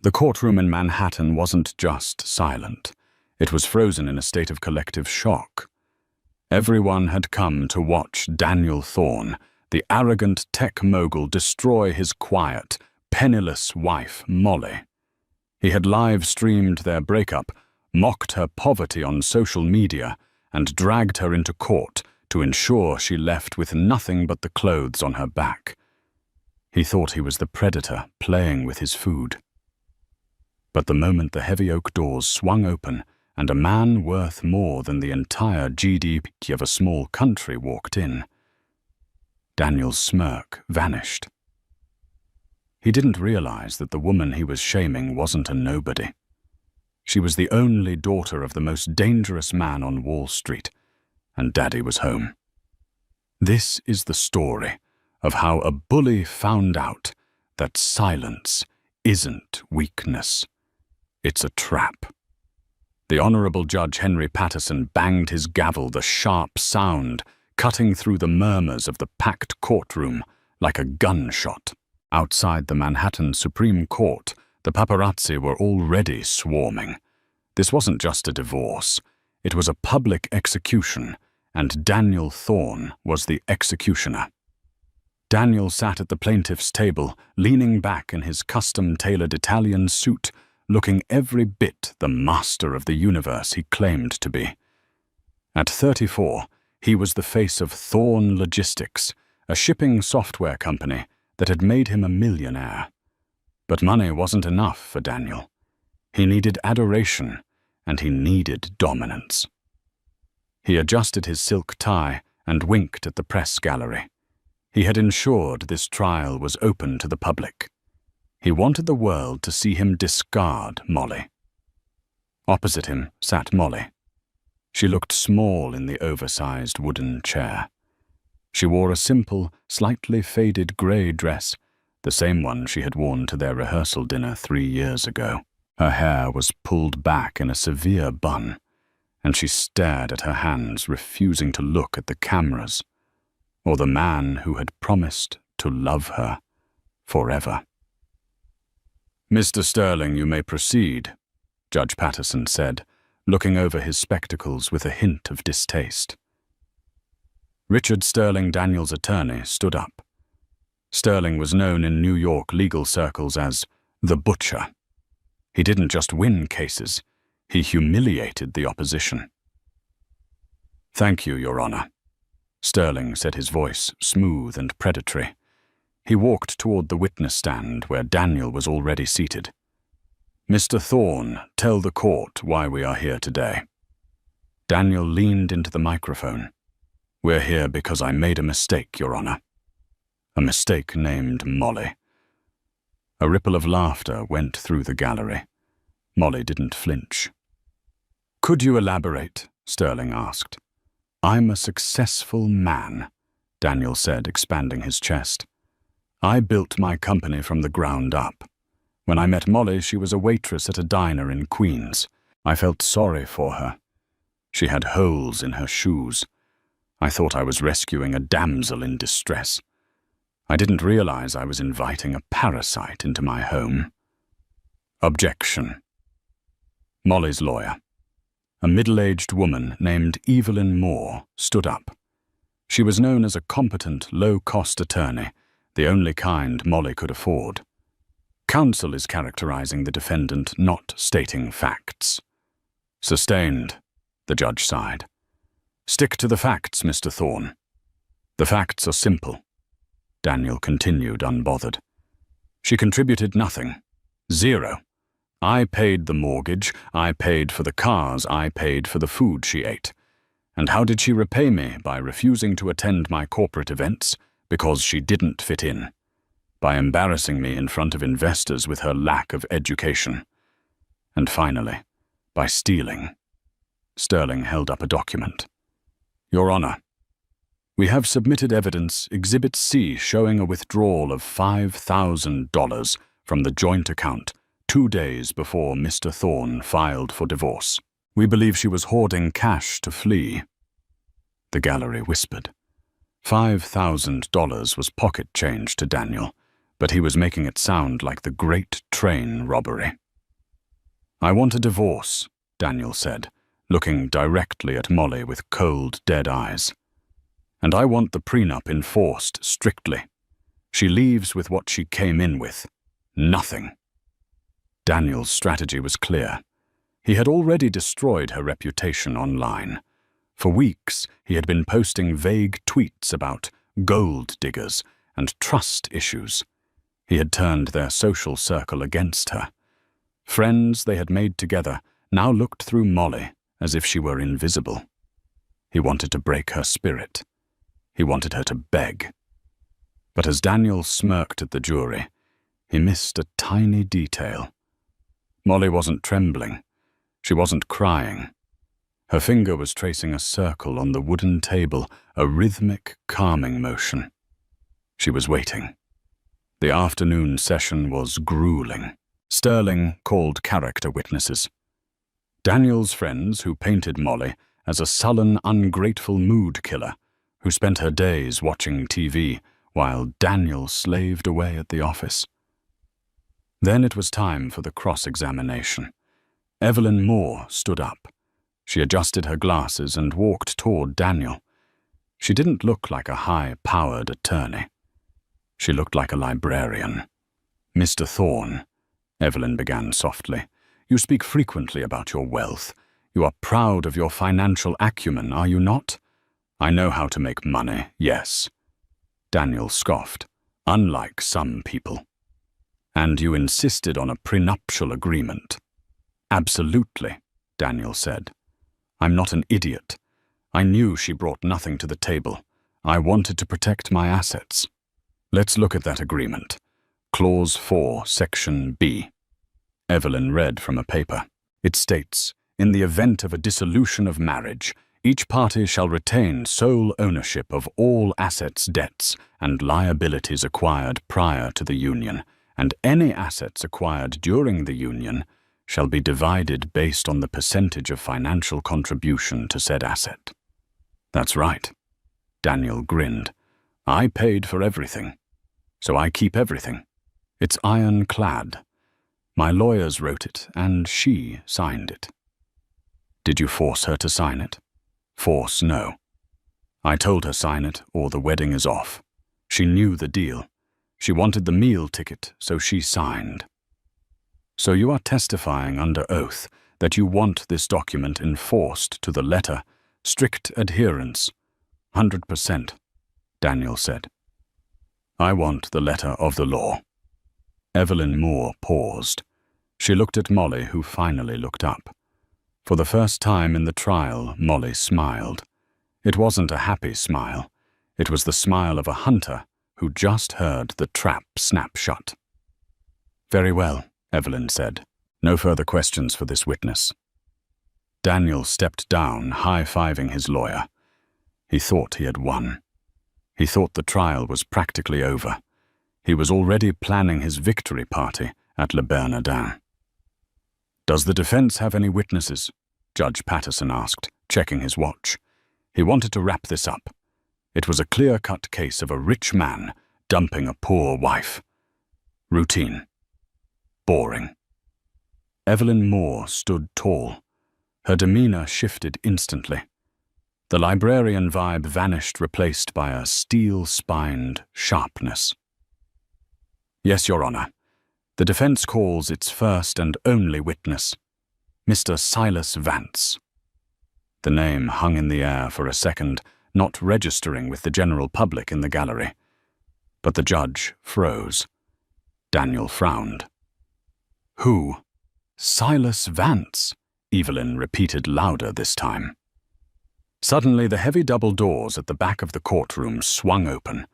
The courtroom in Manhattan wasn't just silent. It was frozen in a state of collective shock. Everyone had come to watch Daniel Thorne, the arrogant tech mogul, destroy his quiet, penniless wife, Molly. He had live-streamed their breakup, mocked her poverty on social media, and dragged her into court to ensure she left with nothing but the clothes on her back. He thought he was the predator playing with his food. But the moment the heavy oak doors swung open and a man worth more than the entire GDP of a small country walked in, Daniel's smirk vanished. He didn't realize that the woman he was shaming wasn't a nobody. She was the only daughter of the most dangerous man on Wall Street, and Daddy was home. This is the story of how a bully found out that silence isn't weakness. It's a trap. The Honorable Judge Henry Patterson banged his gavel, the sharp sound cutting through the murmurs of the packed courtroom like a gunshot. Outside the Manhattan Supreme Court, the paparazzi were already swarming. This wasn't just a divorce. It was a public execution, and Daniel Thorne was the executioner. Daniel sat at the plaintiff's table, leaning back in his custom-tailored Italian suit, looking every bit the master of the universe he claimed to be. At 34, he was the face of Thorne Logistics, a shipping software company that had made him a millionaire. But money wasn't enough for Daniel. He needed adoration, and he needed dominance. He adjusted his silk tie and winked at the press gallery. He had ensured this trial was open to the public. He wanted the world to see him discard Molly. Opposite him sat Molly. She looked small in the oversized wooden chair. She wore a simple, slightly faded grey dress, the same one she had worn to their rehearsal dinner 3 years ago. Her hair was pulled back in a severe bun, and she stared at her hands, refusing to look at the cameras or the man who had promised to love her forever. "Mr. Sterling, you may proceed," Judge Patterson said, looking over his spectacles with a hint of distaste. Richard Sterling, Daniel's attorney, stood up. Sterling was known in New York legal circles as the Butcher. He didn't just win cases, he humiliated the opposition. "Thank you, Your Honor," Sterling said, his voice smooth and predatory. He walked toward the witness stand where Daniel was already seated. "Mr. Thorne, tell the court why we are here today." Daniel leaned into the microphone. "We're here because I made a mistake, Your Honor. A mistake named Molly." A ripple of laughter went through the gallery. Molly didn't flinch. "Could you elaborate?" Sterling asked. "I'm a successful man," Daniel said, expanding his chest. "I built my company from the ground up. When I met Molly, she was a waitress at a diner in Queens. I felt sorry for her. She had holes in her shoes. I thought I was rescuing a damsel in distress. I didn't realize I was inviting a parasite into my home." Objection. Molly's lawyer, a middle-aged woman named Evelyn Moore, stood up. She was known as a competent, low-cost attorney, the only kind Molly could afford. Counsel is characterizing the defendant, not stating facts. "Sustained," the judge sighed. "Stick to the facts, Mr. Thorne." "The facts are simple," Daniel continued, unbothered. "She contributed nothing. Zero. I paid the mortgage, I paid for the cars, I paid for the food she ate. And how did she repay me? By refusing to attend my corporate events because she didn't fit in. By embarrassing me in front of investors with her lack of education. And finally, by stealing." Sterling held up a document. "Your Honor, we have submitted evidence, Exhibit C, showing a withdrawal of $5,000 from the joint account 2 days before Mr. Thorne filed for divorce. We believe she was hoarding cash to flee." The gallery whispered. $5,000 was pocket change to Daniel, but he was making it sound like the great train robbery. "I want a divorce," Daniel said, looking directly at Molly with cold, dead eyes. "And I want the prenup enforced strictly. She leaves with what she came in with. Nothing." Daniel's strategy was clear. He had already destroyed her reputation online. For weeks, he had been posting vague tweets about gold diggers and trust issues. He had turned their social circle against her. Friends they had made together now looked through Molly as if she were invisible. He wanted to break her spirit. He wanted her to beg. But as Daniel smirked at the jury, he missed a tiny detail. Molly wasn't trembling. She wasn't crying. Her finger was tracing a circle on the wooden table, a rhythmic, calming motion. She was waiting. The afternoon session was grueling. Sterling called character witnesses. Daniel's friends, who painted Molly as a sullen, ungrateful mood killer who spent her days watching TV while Daniel slaved away at the office. Then it was time for the cross-examination. Evelyn Moore stood up. She adjusted her glasses and walked toward Daniel. She didn't look like a high-powered attorney. She looked like a librarian. "Mr. Thorne," Evelyn began softly, "you speak frequently about your wealth. You are proud of your financial acumen, are you not?" "I know how to make money, yes." Daniel scoffed. "Unlike some people." "And you insisted on a prenuptial agreement." "Absolutely," Daniel said. "I'm not an idiot. I knew she brought nothing to the table. I wanted to protect my assets." "Let's look at that agreement. Clause 4, Section B." Evelyn read from a paper. It states, "In the event of a dissolution of marriage, each party shall retain sole ownership of all assets, debts, and liabilities acquired prior to the union, and any assets acquired during the union shall be divided based on the percentage of financial contribution to said asset." "That's right." Daniel grinned. "I paid for everything, so I keep everything. It's ironclad. My lawyers wrote it, and she signed it." "Did you force her to sign it?" "Force, no. I told her sign it, or the wedding is off. She knew the deal. She wanted the meal ticket, so she signed." "So you are testifying under oath that you want this document enforced to the letter, strict adherence." 100%, Daniel said. "I want the letter of the law." Evelyn Moore paused. She looked at Molly, who finally looked up. For the first time in the trial, Molly smiled. It wasn't a happy smile. It was the smile of a hunter who just heard the trap snap shut. "Very well," Evelyn said. "No further questions for this witness." Daniel stepped down, high-fiving his lawyer. He thought he had won. He thought the trial was practically over. He was already planning his victory party at Le Bernardin. "Does the defense have any witnesses?" Judge Patterson asked, checking his watch. He wanted to wrap this up. It was a clear-cut case of a rich man dumping a poor wife. Routine. Boring. Evelyn Moore stood tall. Her demeanor shifted instantly. The librarian vibe vanished, replaced by a steel-spined sharpness. "Yes, Your Honor. The defense calls its first and only witness, Mr. Silas Vance." The name hung in the air for a second, not registering with the general public in the gallery. But the judge froze. Daniel frowned. "Who? Silas Vance?" Evelyn repeated louder this time. Suddenly, the heavy double doors at the back of the courtroom swung open.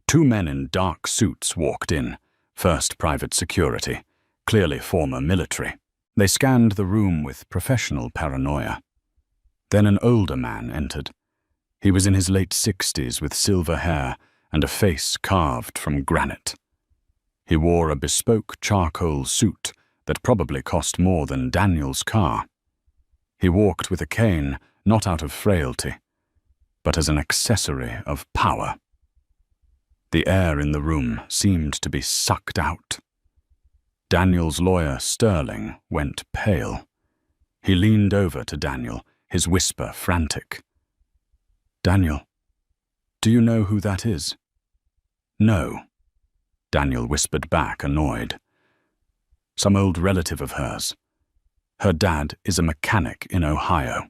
Two men in dark suits walked in, first private security, clearly former military. They scanned the room with professional paranoia. Then an older man entered. He was in his late 60s with silver hair and a face carved from granite. He wore a bespoke charcoal suit that probably cost more than Daniel's car. He walked with a cane, not out of frailty, but as an accessory of power. The air in the room seemed to be sucked out. Daniel's lawyer, Sterling, went pale. He leaned over to Daniel, his whisper frantic. "Daniel, do you know who that is?" "No," Daniel whispered back, annoyed. "Some old relative of hers. Her dad is a mechanic in Ohio."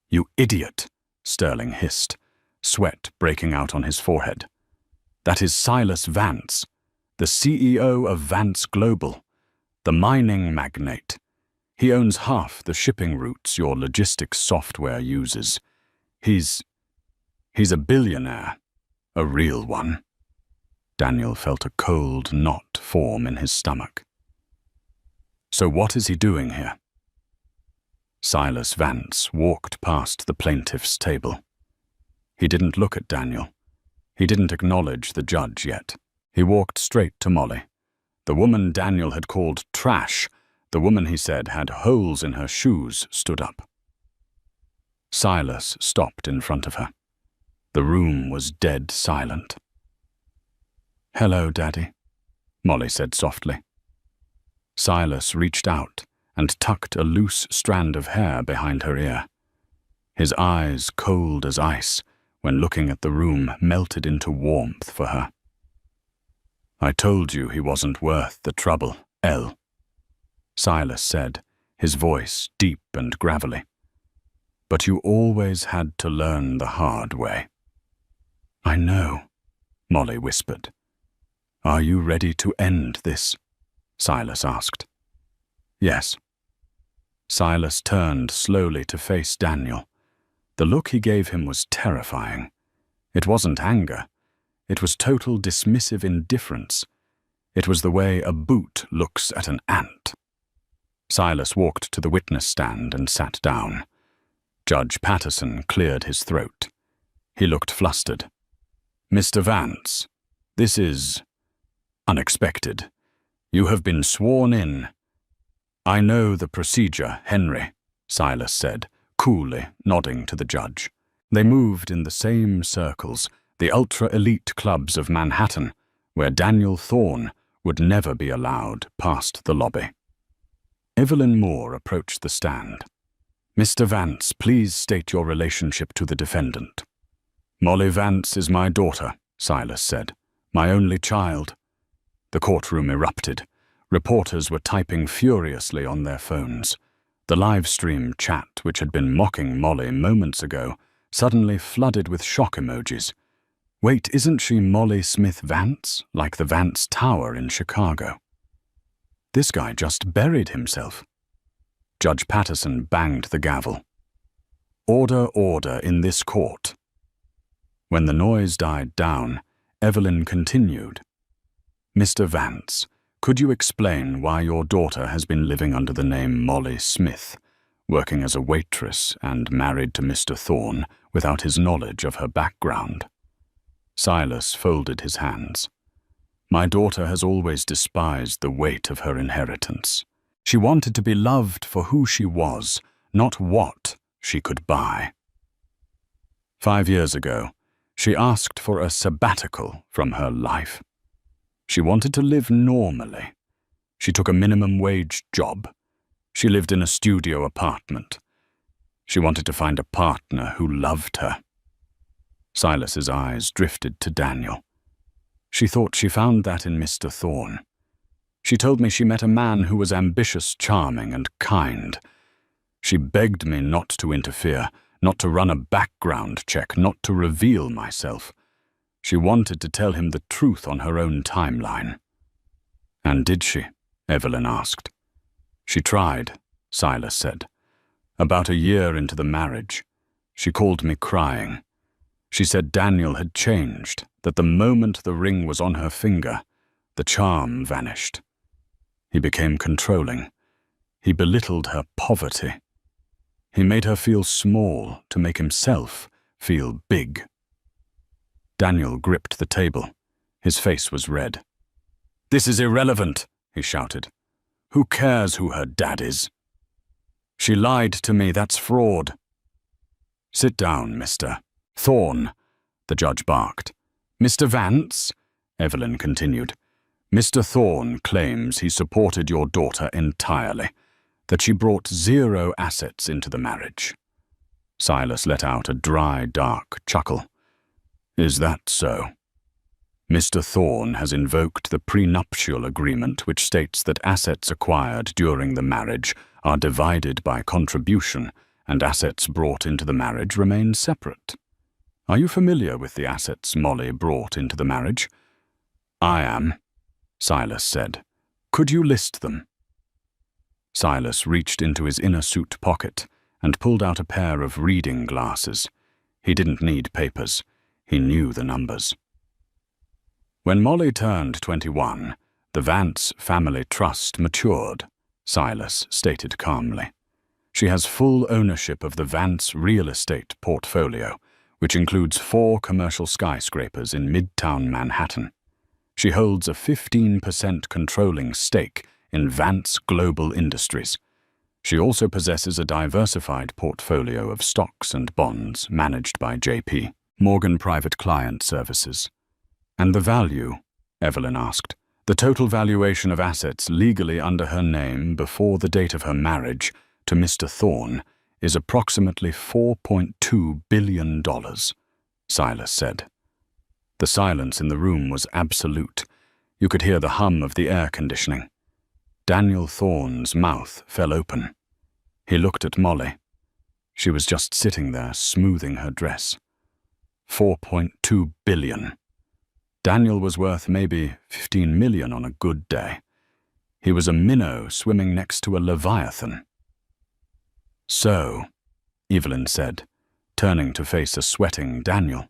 "You idiot," Sterling hissed, sweat breaking out on his forehead. "That is Silas Vance, the CEO of Vance Global, the mining magnate. He owns half the shipping routes your logistics software uses. He's a billionaire, a real one." Daniel felt a cold knot form in his stomach. "So what is he doing here?" Silas Vance walked past the plaintiff's table. He didn't look at Daniel. He didn't acknowledge the judge yet. He walked straight to Molly. The woman Daniel had called trash, the woman he said had holes in her shoes, stood up. Silas stopped in front of her. The room was dead silent. "Hello, Daddy," Molly said softly. Silas reached out and tucked a loose strand of hair behind her ear. His eyes, cold as ice, when looking at the room, melted into warmth for her. "I told you he wasn't worth the trouble, Elle," Silas said, his voice deep and gravelly. "But you always had to learn the hard way." "I know," Molly whispered. "Are you ready to end this?" Silas asked. "Yes." Silas turned slowly to face Daniel. The look he gave him was terrifying. It wasn't anger. It was total dismissive indifference. It was the way a boot looks at an ant. Silas walked to the witness stand and sat down. Judge Patterson cleared his throat. He looked flustered. "Mr. Vance, this is unexpected. You have been sworn in." "I know the procedure, Henry," Silas said, coolly, nodding to the judge. They moved in the same circles, the ultra-elite clubs of Manhattan, where Daniel Thorne would never be allowed past the lobby. Evelyn Moore approached the stand. "Mr. Vance, please state your relationship to the defendant." "Molly Vance is my daughter," Silas said. "My only child." The courtroom erupted. Reporters were typing furiously on their phones. The live-stream chat, which had been mocking Molly moments ago, suddenly flooded with shock emojis. Wait, isn't she Molly Smith Vance, like the Vance Tower in Chicago? This guy just buried himself. Judge Patterson banged the gavel. "Order, order in this court." When the noise died down, Evelyn continued. "Mr. Vance, could you explain why your daughter has been living under the name Molly Smith, working as a waitress and married to Mr. Thorne without his knowledge of her background?" Silas folded his hands. "My daughter has always despised the weight of her inheritance. She wanted to be loved for who she was, not what she could buy. 5 years ago, she asked for a sabbatical from her life. She wanted to live normally. She took a minimum wage job. She lived in a studio apartment. She wanted to find a partner who loved her." Silas's eyes drifted to Daniel. "She thought she found that in Mr. Thorne. She told me she met a man who was ambitious, charming, and kind. She begged me not to interfere, not to run a background check, not to reveal myself. She wanted to tell him the truth on her own timeline." "And did she?" Evelyn asked. "She tried," Silas said. "About a year into the marriage, she called me crying. She said Daniel had changed, that the moment the ring was on her finger, the charm vanished. He became controlling. He belittled her poverty. He made her feel small to make himself feel big." Daniel gripped the table. His face was red. "This is irrelevant," he shouted. "Who cares who her dad is? She lied to me, that's fraud." "Sit down, Mr. Thorne," the judge barked. Mr. Vance, Evelyn continued, Mr. Thorne claims he supported your daughter entirely, that she brought 0 assets into the marriage. Silas let out a dry, dark chuckle. Is that so? Mr. Thorne has invoked the prenuptial agreement which states that assets acquired during the marriage are divided by contribution and assets brought into the marriage remain separate. Are you familiar with the assets Molly brought into the marriage? I am, Silas said. Could you list them? Silas reached into his inner suit pocket and pulled out a pair of reading glasses. He didn't need papers. He knew the numbers. When Molly turned 21, the Vance family trust matured, Silas stated calmly. She has full ownership of the Vance real estate portfolio, which includes 4 commercial skyscrapers in Midtown Manhattan. She holds a 15% controlling stake in Vance Global Industries. She also possesses a diversified portfolio of stocks and bonds managed by J.P. Morgan Private Client Services. And the value, Evelyn asked, the total valuation of assets legally under her name before the date of her marriage to Mr. Thorne is approximately $4.2 billion, Silas said. The silence in the room was absolute. You could hear the hum of the air conditioning. Daniel Thorne's mouth fell open. He looked at Molly. She was just sitting there, smoothing her dress. 4.2 billion. Daniel was worth maybe 15 million on a good day. He was a minnow swimming next to a leviathan. So, Evelyn said, turning to face a sweating Daniel.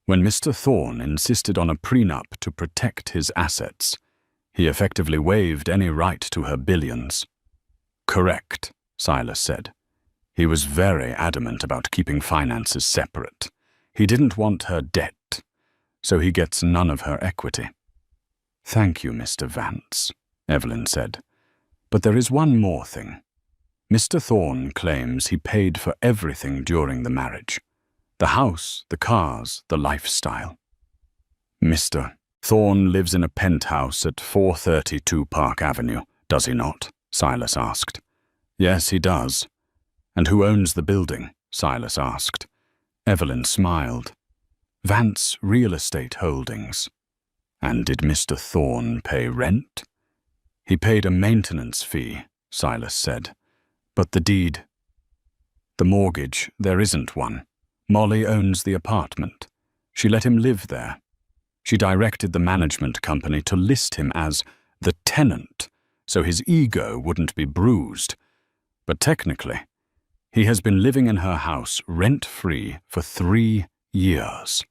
When Mr. Thorne insisted on a prenup to protect his assets, he effectively waived any right to her billions. Correct, Silas said. He was very adamant about keeping finances separate. He didn't want her debt, so he gets none of her equity. Thank you, Mr. Vance, Evelyn said. But there is one more thing. Mr. Thorne claims he paid for everything during the marriage. The house, the cars, the lifestyle. Mr. Thorne lives in a penthouse at 432 Park Avenue, does he not? Silas asked. Yes, he does. And who owns the building? Silas asked. Evelyn smiled. Vance Real Estate Holdings. And did Mr. Thorne pay rent? He paid a maintenance fee, Silas said. But the deed? The mortgage, there isn't one. Molly owns the apartment. She let him live there. She directed the management company to list him as the tenant, so his ego wouldn't be bruised. But technically, he has been living in her house rent-free for 3 years.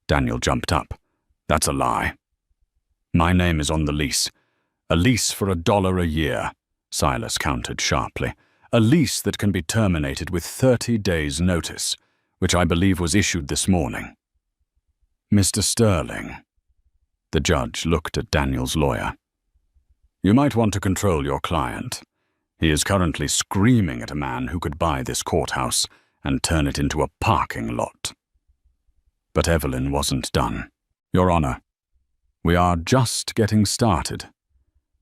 Daniel jumped up. That's a lie. My name is on the lease. A lease for $1 a year, Silas countered sharply. A lease that can be terminated with 30 days' notice, which I believe was issued this morning. Mr. Sterling. The judge looked at Daniel's lawyer. You might want to control your client. He is currently screaming at a man who could buy this courthouse and turn it into a parking lot. But Evelyn wasn't done. Your Honor, we are just getting started.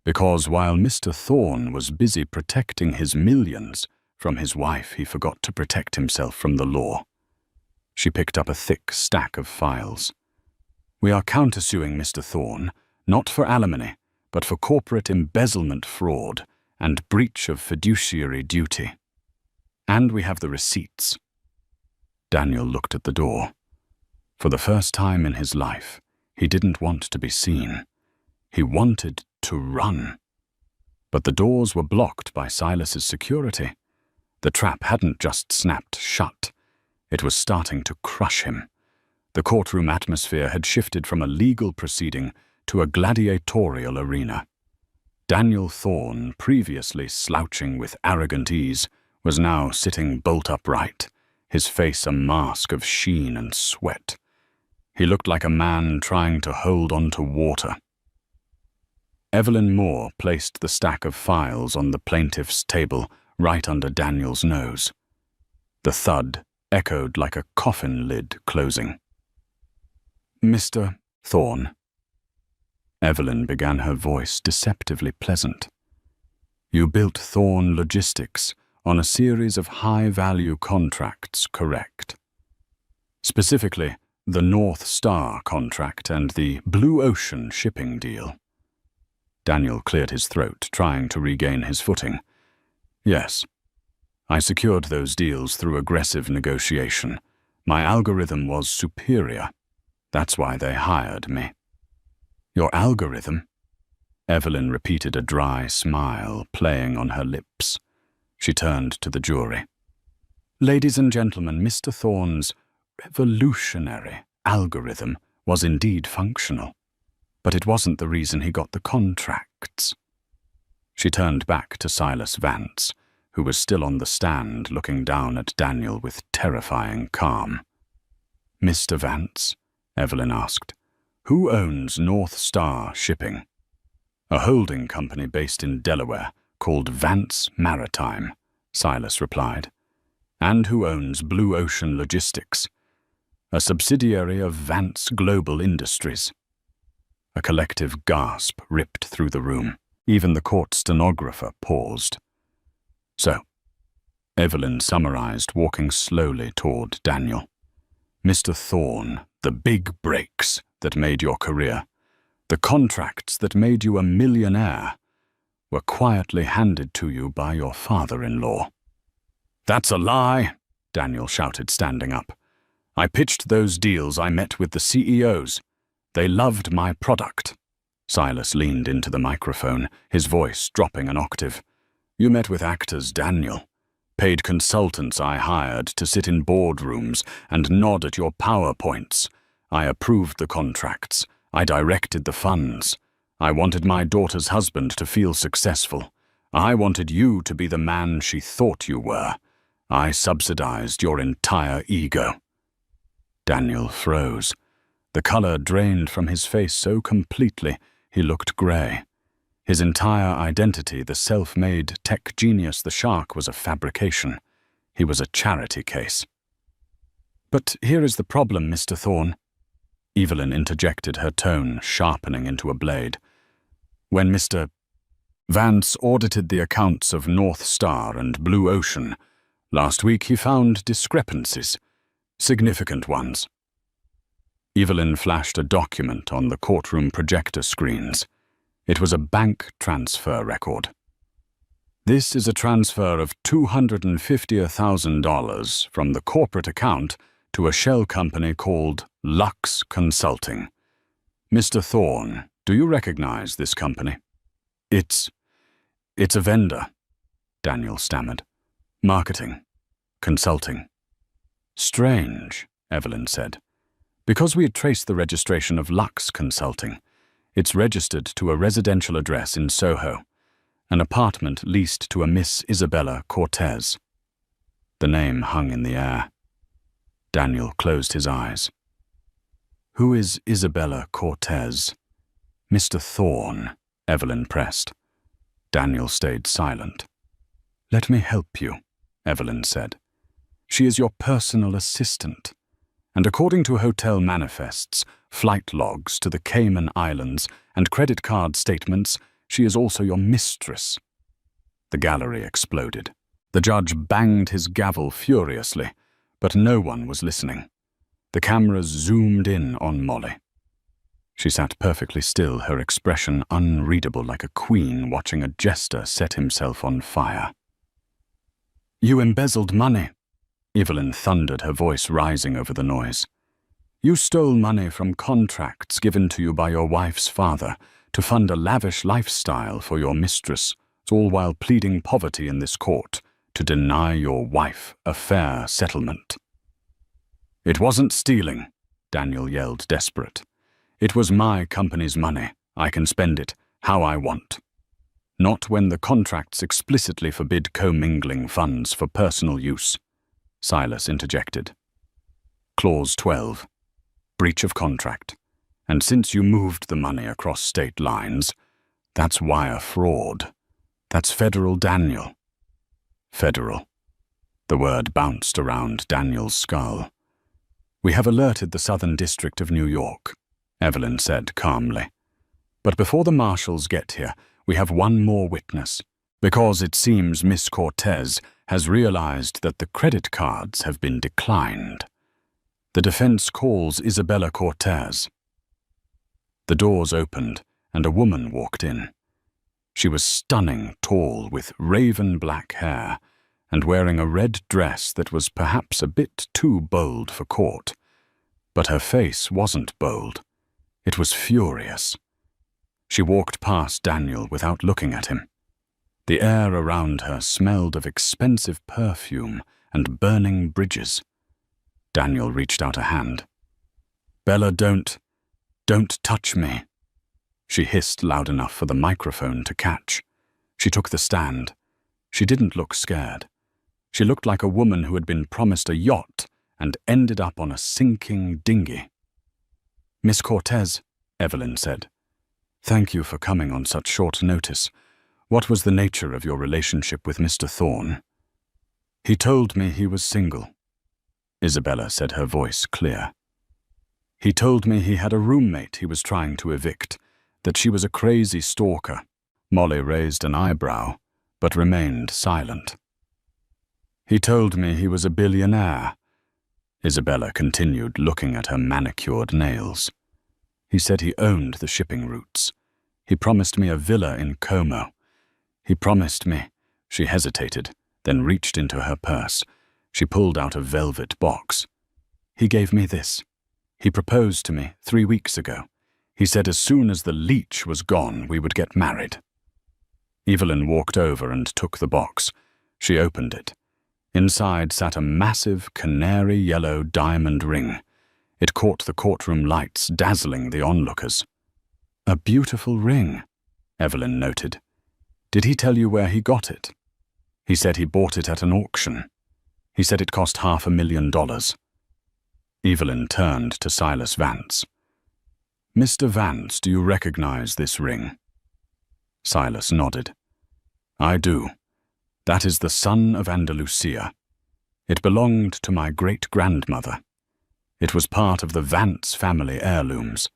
Because while Mr. Thorne was busy protecting his millions from his wife, he forgot to protect himself from the law. She picked up a thick stack of files. We are countersuing Mr. Thorne, not for alimony, but for corporate embezzlement fraud and breach of fiduciary duty. And we have the receipts. Daniel looked at the door. For the first time in his life, he didn't want to be seen. He wanted to run. But the doors were blocked by Silas's security. The trap hadn't just snapped shut. It was starting to crush him. The courtroom atmosphere had shifted from a legal proceeding to a gladiatorial arena. Daniel Thorne, previously slouching with arrogant ease, was now sitting bolt upright, his face a mask of sheen and sweat. He looked like a man trying to hold on to water. Evelyn Moore placed the stack of files on the plaintiff's table right under Daniel's nose. The thud echoed like a coffin lid closing. Mr. Thorne. Evelyn began, her voice deceptively pleasant. You built Thorne Logistics on a series of high-value contracts, correct? Specifically, the North Star contract and the Blue Ocean shipping deal. Daniel cleared his throat, trying to regain his footing. Yes. I secured those deals through aggressive negotiation. My algorithm was superior. That's why they hired me. Your algorithm? Evelyn repeated, a dry smile playing on her lips. She turned to the jury. Ladies and gentlemen, Mr. Thorne's revolutionary algorithm was indeed functional, but it wasn't the reason he got the contracts. She turned back to Silas Vance, who was still on the stand looking down at Daniel with terrifying calm. Mr. Vance, Evelyn asked, who owns North Star Shipping? A holding company based in Delaware called Vance Maritime, Silas replied. And who owns Blue Ocean Logistics? A subsidiary of Vance Global Industries. A collective gasp ripped through the room. Even the court stenographer paused. So, Evelyn summarized, walking slowly toward Daniel. Mr. Thorne, the big breaks that made your career, the contracts that made you a millionaire, were quietly handed to you by your father-in-law. That's a lie, Daniel shouted, standing up. I pitched those deals. I met with the CEOs. They loved my product. Silas leaned into the microphone, his voice dropping an octave. You met with actors, Daniel. Paid consultants I hired to sit in boardrooms and nod at your PowerPoints. I approved the contracts. I directed the funds. I wanted my daughter's husband to feel successful. I wanted you to be the man she thought you were. I subsidized your entire ego. Daniel froze. The color drained from his face so completely he looked gray. His entire identity, the self-made tech genius, the shark, was a fabrication. He was a charity case. But here is the problem, Mr. Thorne. Evelyn interjected, her tone sharpening into a blade. When Mr. Vance audited the accounts of North Star and Blue Ocean, last week he found discrepancies, significant ones. Evelyn flashed a document on the courtroom projector screens. It was a bank transfer record. This is a transfer of $250,000 from the corporate account to a shell company called Lux Consulting. Mr. Thorne, do you recognize this company? It's a vendor, Daniel stammered. Marketing. Consulting. Strange, Evelyn said. Because we had traced the registration of Lux Consulting, it's registered to a residential address in Soho, an apartment leased to a Miss Isabella Cortez. The name hung in the air. Daniel closed his eyes. Who is Isabella Cortez? Mr. Thorne, Evelyn pressed. Daniel stayed silent. Let me help you, Evelyn said. She is your personal assistant, and according to hotel manifests, flight logs to the Cayman Islands, and credit card statements, she is also your mistress. The gallery exploded. The judge banged his gavel furiously, but no one was listening. The cameras zoomed in on Molly. She sat perfectly still, her expression unreadable, like a queen watching a jester set himself on fire. You embezzled money, Evelyn thundered, her voice rising over the noise. You stole money from contracts given to you by your wife's father to fund a lavish lifestyle for your mistress, all while pleading poverty in this court to deny your wife a fair settlement. It wasn't stealing, Daniel yelled, desperate. It was my company's money. I can spend it how I want. Not when the contracts explicitly forbid commingling funds for personal use, Silas interjected. Clause 12. Breach of contract. And since you moved the money across state lines, that's wire fraud. That's federal, Daniel. Federal. The word bounced around Daniel's skull. "We have alerted the Southern District of New York," Evelyn said calmly. "But before the marshals get here, we have one more witness, because it seems Miss Cortez has realized that the credit cards have been declined. The defense calls Isabella Cortez." The doors opened, and a woman walked in. She was stunning tall, with raven black hair, and wearing a red dress that was perhaps a bit too bold for court. But her face wasn't bold. It was furious. She walked past Daniel without looking at him. The air around her smelled of expensive perfume and burning bridges. Daniel reached out a hand. "Bella, don't touch me," she hissed loud enough for the microphone to catch. She took the stand. She didn't look scared. She looked like a woman who had been promised a yacht and ended up on a sinking dinghy. "Miss Cortez," Evelyn said, "thank you for coming on such short notice. What was the nature of your relationship with Mr. Thorne?" "He told me he was single," Isabella said, her voice clear. "He told me he had a roommate he was trying to evict, that she was a crazy stalker." Molly raised an eyebrow, but remained silent. "He told me he was a billionaire," Isabella continued, looking at her manicured nails. "He said he owned the shipping routes. He promised me a villa in Como. He promised me—" She hesitated, then reached into her purse. She pulled out a velvet box. "He gave me this. He proposed to me 3 weeks ago. He said as soon as the leech was gone, we would get married." Evelyn walked over and took the box. She opened it. Inside sat a massive canary-yellow diamond ring. It caught the courtroom lights, dazzling the onlookers. "A beautiful ring," Evelyn noted. "Did he tell you where he got it?" "He said he bought it at an auction. He said it cost $500,000. Evelyn turned to Silas Vance. "Mr. Vance, do you recognize this ring?" Silas nodded. "I do. That is the son of Andalusia. It belonged to my great-grandmother. It was part of the Vance family heirlooms.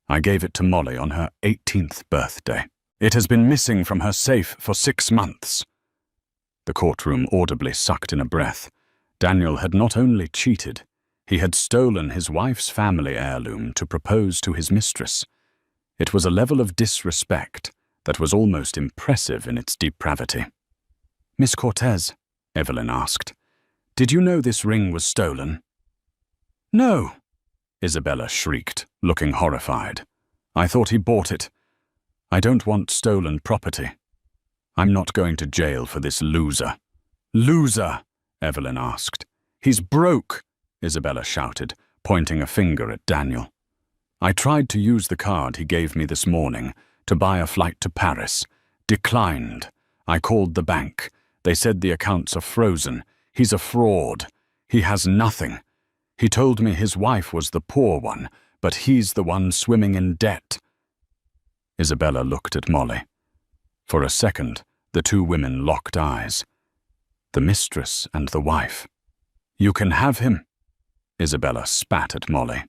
I gave it to Molly on her 18th birthday. It has been missing from her safe for 6 months." The courtroom audibly sucked in a breath. Daniel had not only cheated, he had stolen his wife's family heirloom to propose to his mistress. It was a level of disrespect that was almost impressive in its depravity. "Miss Cortez," Evelyn asked, "did you know this ring was stolen?" "No," Isabella shrieked, looking horrified. "I thought he bought it. I don't want stolen property. I'm not going to jail for this loser." "Loser?" Evelyn asked. "He's broke," Isabella shouted, pointing a finger at Daniel. "I tried to use the card he gave me this morning to buy a flight to Paris. Declined. I called the bank. They said the accounts are frozen. He's a fraud. He has nothing. He told me his wife was the poor one, but he's the one swimming in debt." Isabella looked at Molly. For a second, the two women locked eyes. The mistress and the wife. "You can have him," Isabella spat at Molly.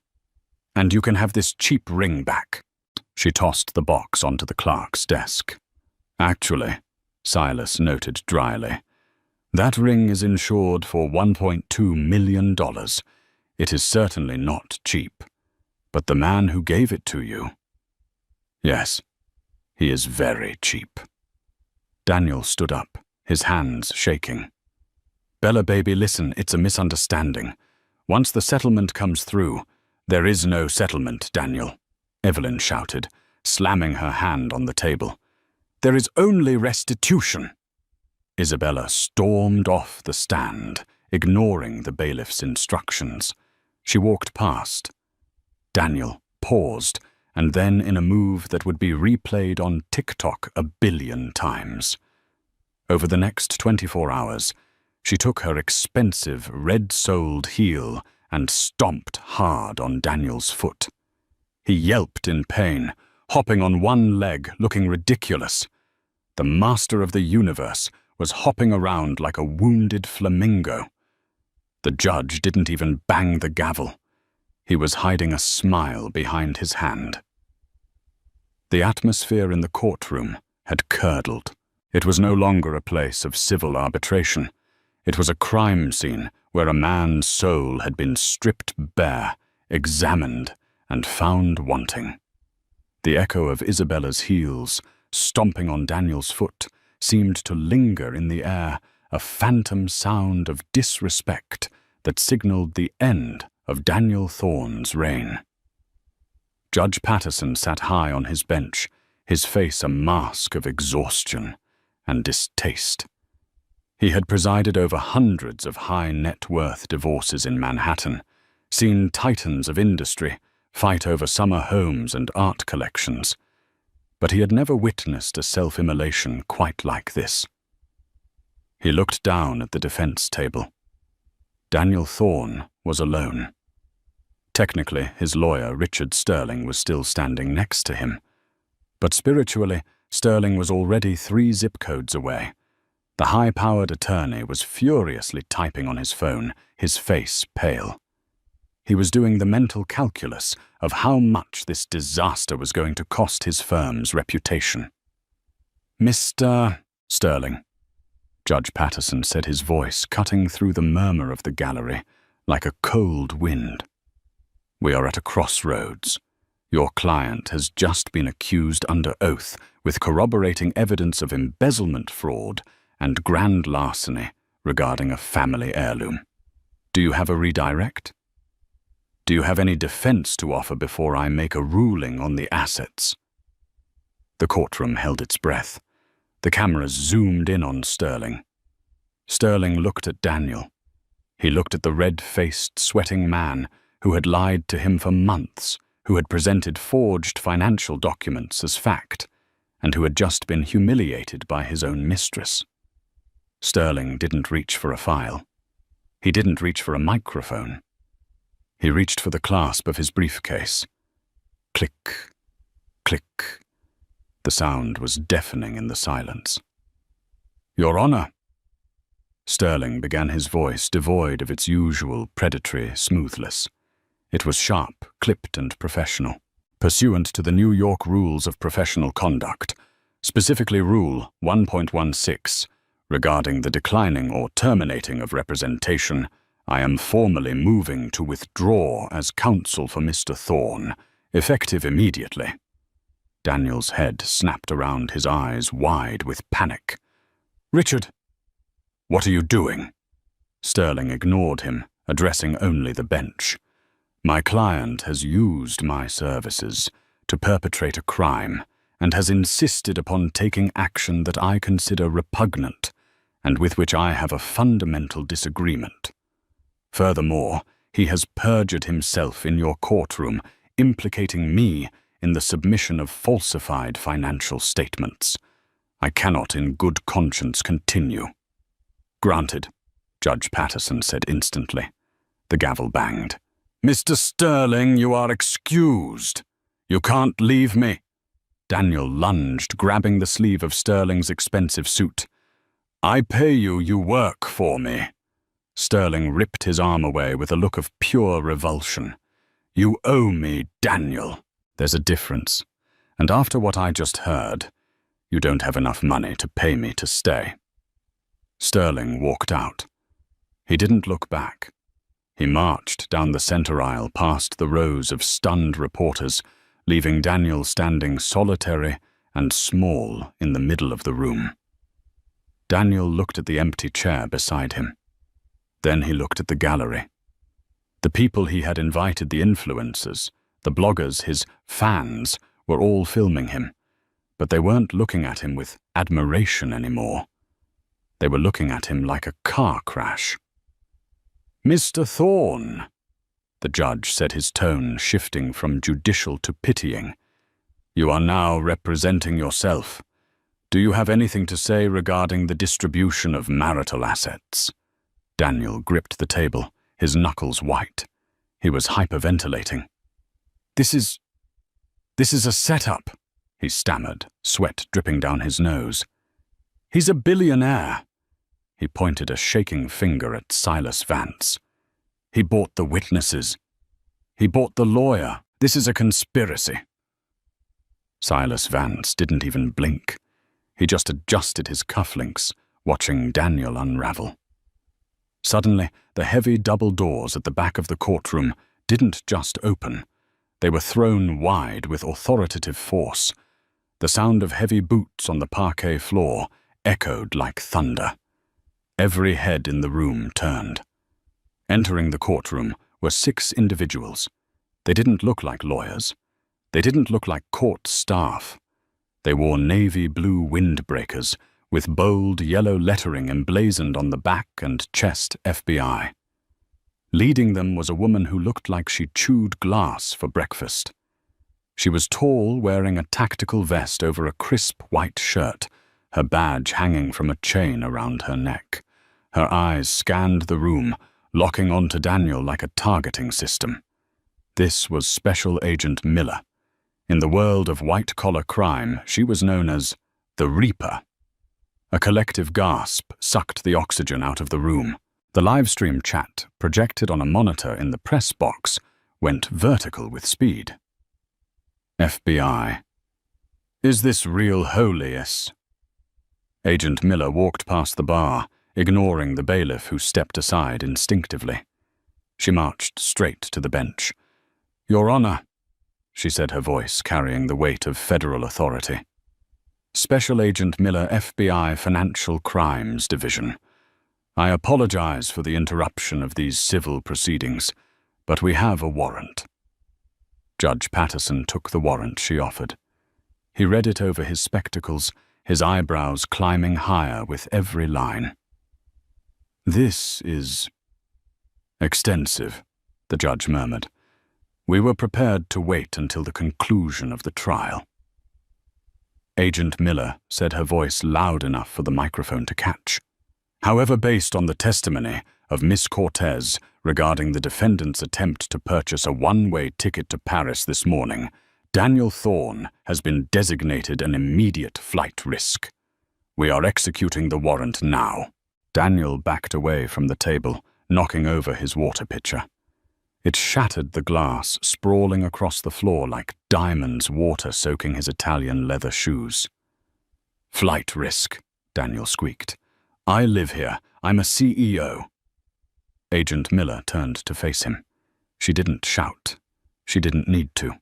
"And you can have this cheap ring back." She tossed the box onto the clerk's desk. "Actually," Silas noted dryly, "that ring is insured for $1.2 million. It is certainly not cheap. But the man who gave it to you— yes, he is very cheap." Daniel stood up, his hands shaking. "Bella, baby, listen, it's a misunderstanding. Once the settlement comes through—" "There is no settlement, Daniel," Evelyn shouted, slamming her hand on the table. "There is only restitution." Isabella stormed off the stand, ignoring the bailiff's instructions. She walked past. Daniel paused, and then in a move that would be replayed on TikTok 1 billion times. Over the next 24 hours, she took her expensive, red-soled heel and stomped hard on Daniel's foot. He yelped in pain, hopping on one leg, looking ridiculous. The master of the universe was hopping around like a wounded flamingo. The judge didn't even bang the gavel. He was hiding a smile behind his hand. The atmosphere in the courtroom had curdled. It was no longer a place of civil arbitration. It was a crime scene where a man's soul had been stripped bare, examined, and found wanting. The echo of Isabella's heels, stomping on Daniel's foot, seemed to linger in the air, a phantom sound of disrespect that signaled the end of Daniel Thorne's reign. Judge Patterson sat high on his bench, his face a mask of exhaustion and distaste. He had presided over hundreds of high-net-worth divorces in Manhattan, seen titans of industry fight over summer homes and art collections, but he had never witnessed a self-immolation quite like this. He looked down at the defense table. Daniel Thorne was alone. Technically, his lawyer, Richard Sterling, was still standing next to him. But spiritually, Sterling was already 3 zip codes away. The high-powered attorney was furiously typing on his phone, his face pale. He was doing the mental calculus of how much this disaster was going to cost his firm's reputation. "Mr. Sterling," Judge Patterson said, his voice cutting through the murmur of the gallery like a cold wind. "We are at a crossroads. Your client has just been accused under oath with corroborating evidence of embezzlement fraud and grand larceny regarding a family heirloom. Do you have a redirect? Do you have any defense to offer before I make a ruling on the assets?" The courtroom held its breath. The cameras zoomed in on Sterling. Sterling looked at Daniel. He looked at the red-faced, sweating man who had lied to him for months, who had presented forged financial documents as fact, and who had just been humiliated by his own mistress. Sterling didn't reach for a file. He didn't reach for a microphone. He reached for the clasp of his briefcase. Click, click. The sound was deafening in the silence. "Your Honor." Sterling began, his voice devoid of its usual predatory smoothness. It was sharp, clipped, and professional, pursuant to the New York Rules of Professional Conduct, specifically Rule 1.16, regarding the declining or terminating of representation. I am formally moving to withdraw as counsel for Mr. Thorne, effective immediately. Daniel's head snapped around, his eyes wide with panic. "Richard!" "What are you doing?" Sterling ignored him, addressing only the bench. "My client has used my services to perpetrate a crime and has insisted upon taking action that I consider repugnant and with which I have a fundamental disagreement. Furthermore, he has perjured himself in your courtroom, implicating me in the submission of falsified financial statements. I cannot in good conscience continue." "Granted," Judge Patterson said instantly. The gavel banged. "Mr. Sterling, you are excused. You can't leave me." Daniel lunged, grabbing the sleeve of Sterling's expensive suit. "I pay you, you work for me." Sterling ripped his arm away with a look of pure revulsion. "You owe me, Daniel." "There's a difference, and after what I just heard, you don't have enough money to pay me to stay." Sterling walked out. He didn't look back. He marched down the center aisle past the rows of stunned reporters, leaving Daniel standing solitary and small in the middle of the room. Daniel looked at the empty chair beside him. Then he looked at the gallery. The people he had invited, the influencers, the bloggers, his fans, were all filming him, but they weren't looking at him with admiration anymore. They were looking at him like a car crash. "Mr. Thorne," the judge said, his tone shifting from judicial to pitying, "you are now representing yourself. Do you have anything to say regarding the distribution of marital assets?" Daniel gripped the table, his knuckles white. He was hyperventilating. This is a setup," he stammered, sweat dripping down his nose. "He's a billionaire." He pointed a shaking finger at Silas Vance. He bought the witnesses. He bought the lawyer. This is a conspiracy. Silas Vance didn't even blink. He just adjusted his cufflinks, watching Daniel unravel. Suddenly, the heavy double doors at the back of the courtroom didn't just open. They were thrown wide with authoritative force. The sound of heavy boots on the parquet floor echoed like thunder. Every head in the room turned. Entering the courtroom were 6 individuals. They didn't look like lawyers. They didn't look like court staff. They wore navy blue windbreakers with bold yellow lettering emblazoned on the back and chest FBI. Leading them was a woman who looked like she chewed glass for breakfast. She was tall, wearing a tactical vest over a crisp white shirt, her badge hanging from a chain around her neck. Her eyes scanned the room, locking onto Daniel like a targeting system. This was Special Agent Miller. In the world of white-collar crime, she was known as the Reaper. A collective gasp sucked the oxygen out of the room. The livestream chat, projected on a monitor in the press box, went vertical with speed. FBI. Is this real holiest? Agent Miller walked past the bar, ignoring the bailiff who stepped aside instinctively. She marched straight to the bench. Your Honor, she said, her voice carrying the weight of federal authority. Special Agent Miller, FBI Financial Crimes Division. I apologize for the interruption of these civil proceedings, but we have a warrant. Judge Patterson took the warrant she offered. He read it over his spectacles, his eyebrows climbing higher with every line. This is extensive, the judge murmured. We were prepared to wait until the conclusion of the trial. Agent Miller said, her voice loud enough for the microphone to catch. However, based on the testimony of Miss Cortez regarding the defendant's attempt to purchase a one-way ticket to Paris this morning, Daniel Thorne has been designated an immediate flight risk. We are executing the warrant now. Daniel backed away from the table, knocking over his water pitcher. It shattered the glass, sprawling across the floor like diamonds water soaking his Italian leather shoes. Flight risk, Daniel squeaked. I live here. I'm a CEO. Agent Miller turned to face him. She didn't shout. She didn't need to.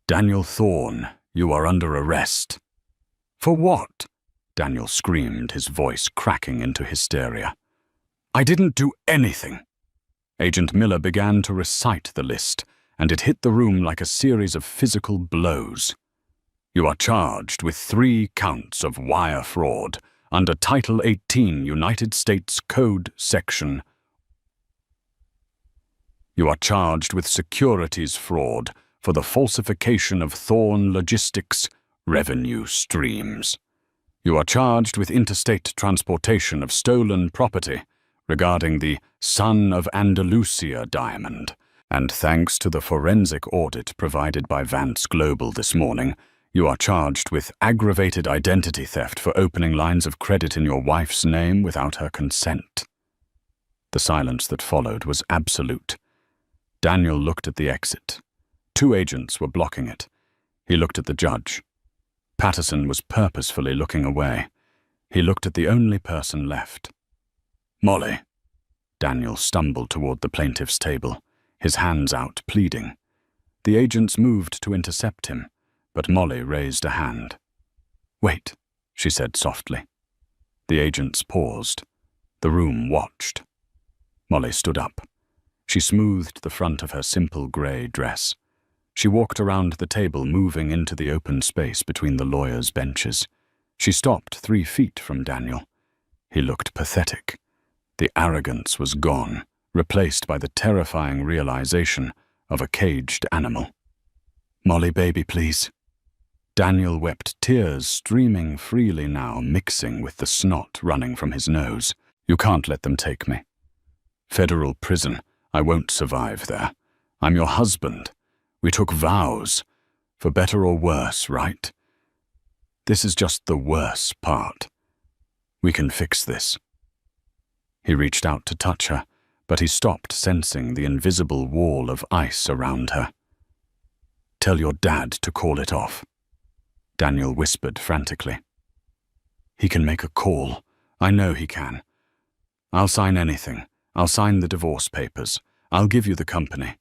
Daniel Thorne, you are under arrest. For what? Daniel screamed, his voice cracking into hysteria. I didn't do anything. Agent Miller began to recite the list, and it hit the room like a series of physical blows. You are charged with 3 counts of wire fraud under Title 18 United States Code Section. You are charged with securities fraud for the falsification of Thorne Logistics revenue streams. You are charged with interstate transportation of stolen property regarding the Son of Andalusia diamond, and thanks to the forensic audit provided by Vance Global this morning, you are charged with aggravated identity theft for opening lines of credit in your wife's name without her consent. The silence that followed was absolute. Daniel looked at the exit. 2 agents were blocking it. He looked at the judge. Patterson was purposefully looking away. He looked at the only person left. Molly. Daniel stumbled toward the plaintiff's table, his hands out, pleading. The agents moved to intercept him, but Molly raised a hand. Wait, she said softly. The agents paused. The room watched. Molly stood up. She smoothed the front of her simple grey dress. She walked around the table, moving into the open space between the lawyers' benches. She stopped 3 feet from Daniel. He looked pathetic. The arrogance was gone, replaced by the terrifying realization of a caged animal. Molly, baby, please. Daniel wept, tears streaming freely now, mixing with the snot running from his nose. You can't let them take me. Federal prison. I won't survive there. I'm your husband. We took vows. For better or worse, right? This is just the worst part. We can fix this. He reached out to touch her, but he stopped, sensing the invisible wall of ice around her. "Tell your dad to call it off," Daniel whispered frantically. "He can make a call. I know he can. I'll sign anything. I'll sign the divorce papers. I'll give you the company.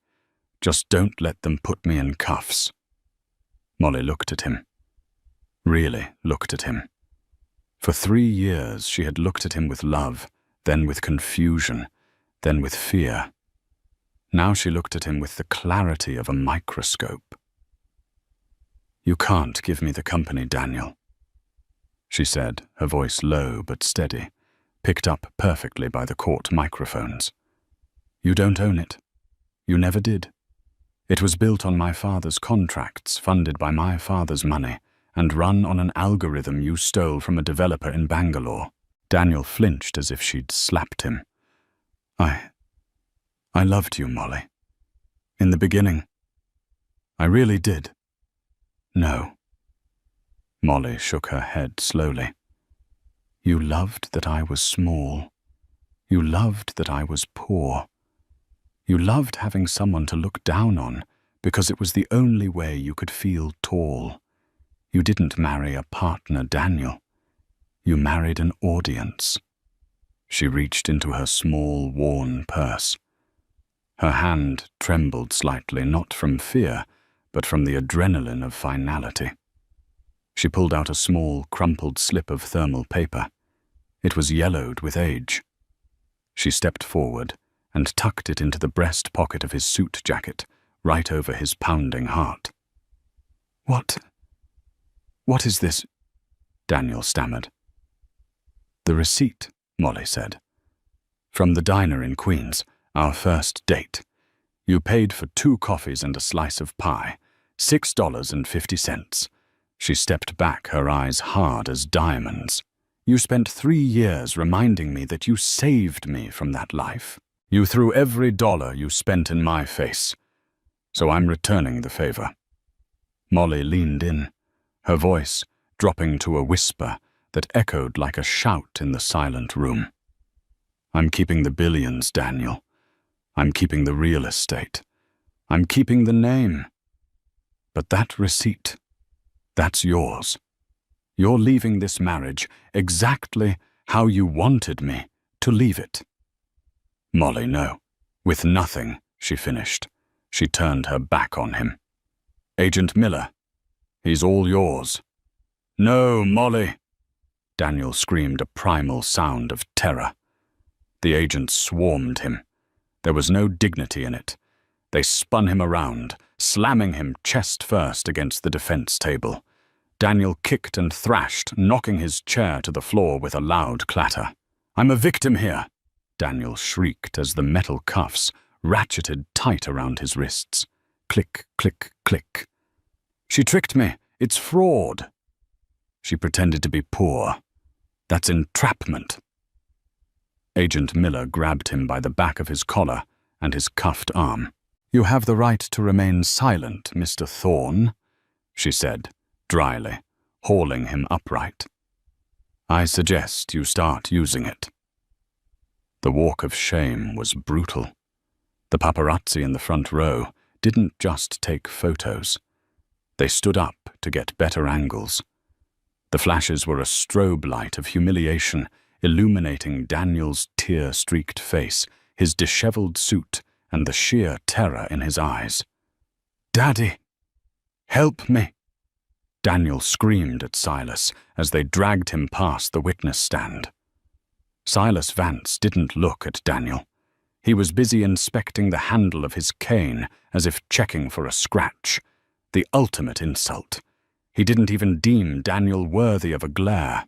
Just don't let them put me in cuffs." Molly looked at him. Really looked at him. For 3 years she had looked at him with love, then with confusion, then with fear. Now she looked at him with the clarity of a microscope. "You can't give me the company, Daniel," she said, her voice low but steady, picked up perfectly by the court microphones. "You don't own it. You never did. It was built on my father's contracts, funded by my father's money, and run on an algorithm you stole from a developer in Bangalore." Daniel flinched as if she'd slapped him. I loved you, Molly. In the beginning. I really did." "No." Molly shook her head slowly. "You loved that I was small. You loved that I was poor. You loved having someone to look down on because it was the only way you could feel tall. You didn't marry a partner, Daniel. You married an audience." She reached into her small, worn purse. Her hand trembled slightly, not from fear, but from the adrenaline of finality. She pulled out a small, crumpled slip of thermal paper. It was yellowed with age. She stepped forward and tucked it into the breast pocket of his suit jacket, right over his pounding heart. What is this?" Daniel stammered. "The receipt," Molly said. "From the diner in Queens, our first date. You paid for 2 coffees and a slice of pie, $6.50. She stepped back, her eyes hard as diamonds. "You spent 3 years reminding me that you saved me from that life. You threw every dollar you spent in my face. So I'm returning the favor." Molly leaned in, her voice dropping to a whisper that echoed like a shout in the silent room. "I'm keeping the billions, Daniel. I'm keeping the real estate. I'm keeping the name. But that receipt, that's yours. You're leaving this marriage exactly how you wanted me to leave it." "Molly, no. With nothing," she finished. She turned her back on him. "Agent Miller, he's all yours." "No, Molly!" Daniel screamed a primal sound of terror. The agents swarmed him. There was no dignity in it. They spun him around, slamming him chest first against the defense table. Daniel kicked and thrashed, knocking his chair to the floor with a loud clatter. "I'm a victim here," Daniel shrieked as the metal cuffs ratcheted tight around his wrists. Click, click, click. "She tricked me. It's fraud." "She pretended to be poor. That's entrapment." Agent Miller grabbed him by the back of his collar and his cuffed arm. "You have the right to remain silent, Mr. Thorne," she said, dryly, hauling him upright. "I suggest you start using it." The walk of shame was brutal. The paparazzi in the front row didn't just take photos. They stood up to get better angles. The flashes were a strobe light of humiliation, illuminating Daniel's tear-streaked face, his disheveled suit, and the sheer terror in his eyes. "Daddy, help me!" Daniel screamed at Silas as they dragged him past the witness stand. Silas Vance didn't look at Daniel. He was busy inspecting the handle of his cane as if checking for a scratch. The ultimate insult. He didn't even deem Daniel worthy of a glare.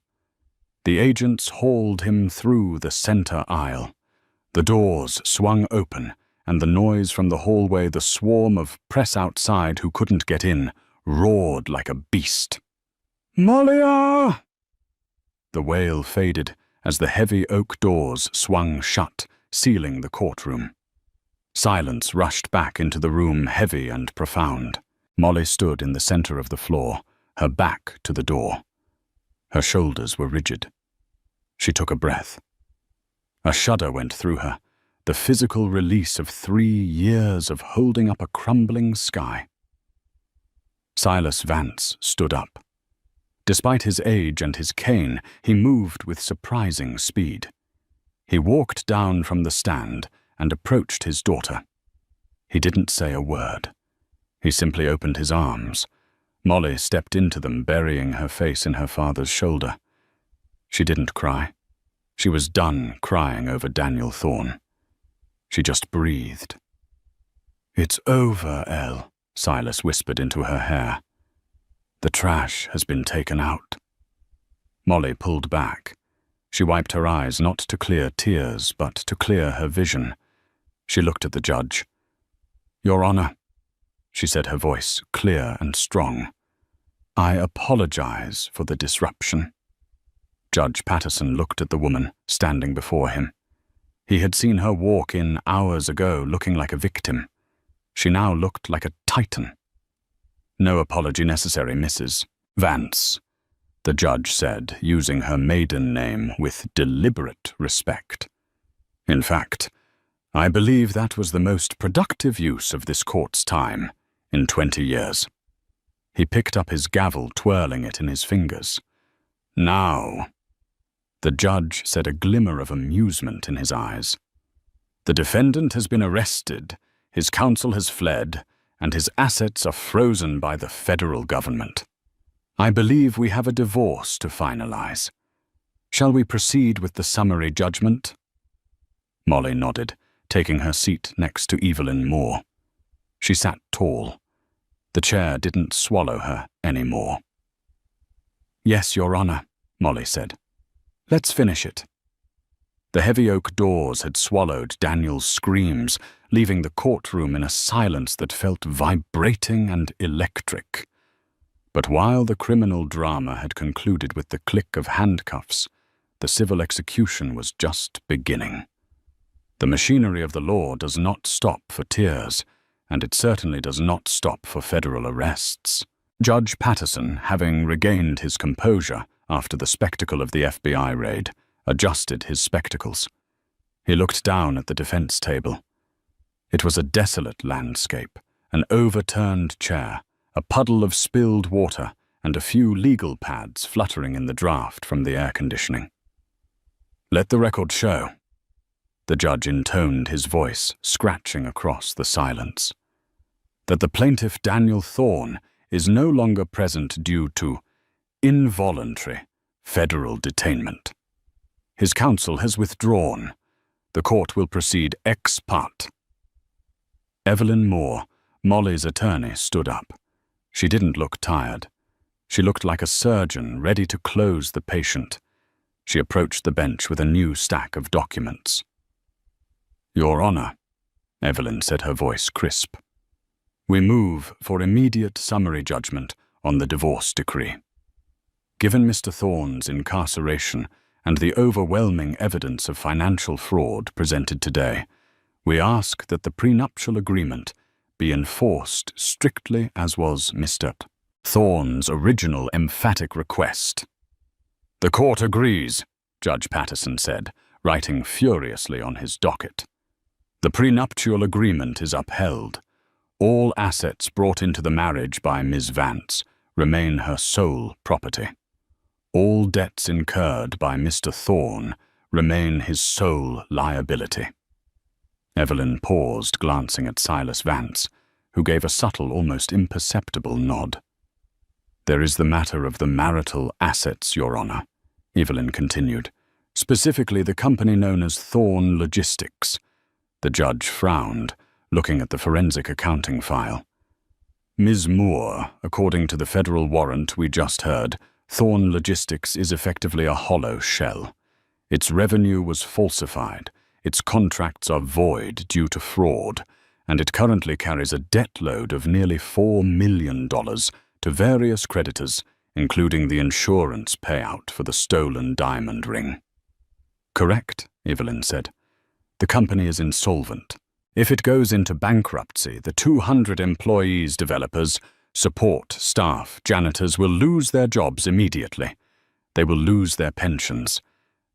The agents hauled him through the center aisle. The doors swung open, and the noise from the hallway, the swarm of press outside who couldn't get in, roared like a beast. "Malia!" The wail faded as the heavy oak doors swung shut, sealing the courtroom. Silence rushed back into the room, heavy and profound. Molly stood in the center of the floor, her back to the door. Her shoulders were rigid. She took a breath. A shudder went through her, the physical release of 3 years of holding up a crumbling sky. Silas Vance stood up. Despite his age and his cane, he moved with surprising speed. He walked down from the stand and approached his daughter. He didn't say a word. He simply opened his arms. Molly stepped into them, burying her face in her father's shoulder. She didn't cry. She was done crying over Daniel Thorne. She just breathed. "It's over, Elle," Silas whispered into her hair. "The trash has been taken out." Molly pulled back. She wiped her eyes not to clear tears, but to clear her vision. She looked at the judge. "Your Honor," she said, her voice clear and strong, "I apologize for the disruption." Judge Patterson looked at the woman standing before him. He had seen her walk in hours ago looking like a victim. She now looked like a titan. "No apology necessary, Mrs. Vance," the judge said, using her maiden name with deliberate respect. "In fact, I believe that was the most productive use of this court's time in 20 years. He picked up his gavel, twirling it in his fingers. "Now," the judge said, a glimmer of amusement in his eyes, "the defendant has been arrested, his counsel has fled, and his assets are frozen by the federal government. I believe we have a divorce to finalize. Shall we proceed with the summary judgment?" Molly nodded, taking her seat next to Evelyn Moore. She sat tall. The chair didn't swallow her anymore. "Yes, Your Honor," Molly said. "Let's finish it." The heavy oak doors had swallowed Daniel's screams, leaving the courtroom in a silence that felt vibrating and electric. But while the criminal drama had concluded with the click of handcuffs, the civil execution was just beginning. The machinery of the law does not stop for tears, and it certainly does not stop for federal arrests. Judge Patterson, having regained his composure after the spectacle of the FBI raid, adjusted his spectacles. He looked down at the defense table. It was a desolate landscape, an overturned chair, a puddle of spilled water, and a few legal pads fluttering in the draft from the air conditioning. "Let the record show," the judge intoned, his voice scratching across the silence, "that the plaintiff Daniel Thorne is no longer present due to involuntary federal detainment. His counsel has withdrawn. The court will proceed ex parte." Evelyn Moore, Molly's attorney, stood up. She didn't look tired. She looked like a surgeon ready to close the patient. She approached the bench with a new stack of documents. "Your Honor," Evelyn said, her voice crisp, "we move for immediate summary judgment on the divorce decree. Given Mr. Thorne's incarceration and the overwhelming evidence of financial fraud presented today, we ask that the prenuptial agreement be enforced strictly as was Mr. Thorne's original emphatic request." "The court agrees," Judge Patterson said, writing furiously on his docket. "The prenuptial agreement is upheld. All assets brought into the marriage by Ms. Vance remain her sole property. All debts incurred by Mr. Thorne remain his sole liability." Evelyn paused, glancing at Silas Vance, who gave a subtle, almost imperceptible nod. "There is the matter of the marital assets, Your Honor," Evelyn continued, "specifically the company known as Thorne Logistics." The judge frowned, looking at the forensic accounting file. "Ms. Moore, according to the federal warrant we just heard, Thorne Logistics is effectively a hollow shell. Its revenue was falsified, its contracts are void due to fraud, and it currently carries a debt load of nearly $4 million to various creditors, including the insurance payout for the stolen diamond ring." "Correct," Evelyn said. "The company is insolvent. If it goes into bankruptcy, the 200 employees, developers, support, staff, janitors will lose their jobs immediately. They will lose their pensions.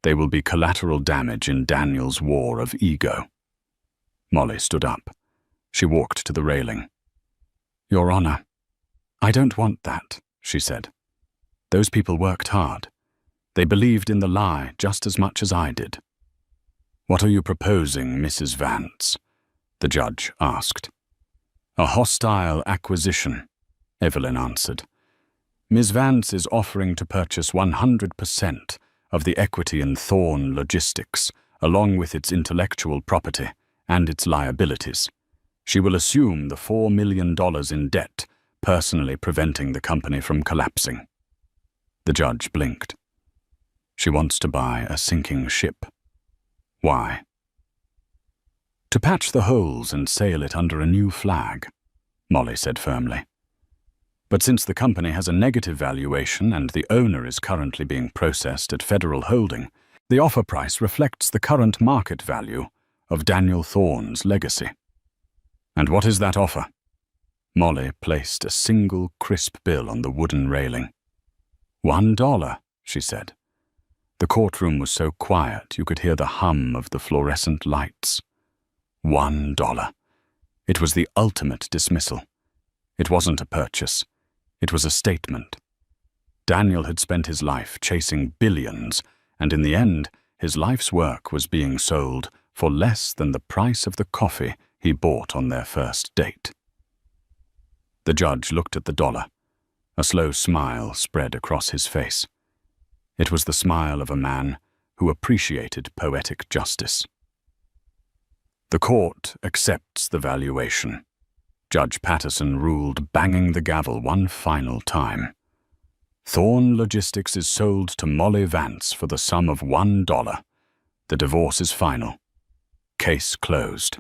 They will be collateral damage in Daniel's war of ego." Molly stood up. She walked to the railing. "Your Honor, I don't want that," she said. "Those people worked hard. They believed in the lie just as much as I did." "What are you proposing, Mrs. Vance?" the judge asked. "A hostile acquisition," Evelyn answered. "Ms. Vance is offering to purchase 100% of the equity in Thorn Logistics, along with its intellectual property and its liabilities. She will assume the $4 million in debt, personally preventing the company from collapsing." The judge blinked. "She wants to buy a sinking ship. Why?" "To patch the holes and sail it under a new flag," Molly said firmly. "But since the company has a negative valuation and the owner is currently being processed at Federal Holding, the offer price reflects the current market value of Daniel Thorne's legacy." "And what is that offer?" Molly placed a single crisp bill on the wooden railing. $1, she said. The courtroom was so quiet you could hear the hum of the fluorescent lights. $1. It was the ultimate dismissal. It wasn't a purchase. It was a statement. Daniel had spent his life chasing billions, and in the end, his life's work was being sold for less than the price of the coffee he bought on their first date. The judge looked at the dollar. A slow smile spread across his face. It was the smile of a man who appreciated poetic justice. "The court accepts the valuation," Judge Patterson ruled, banging the gavel one final time. "Thorn Logistics is sold to Molly Vance for the sum of $1. The divorce is final. Case closed."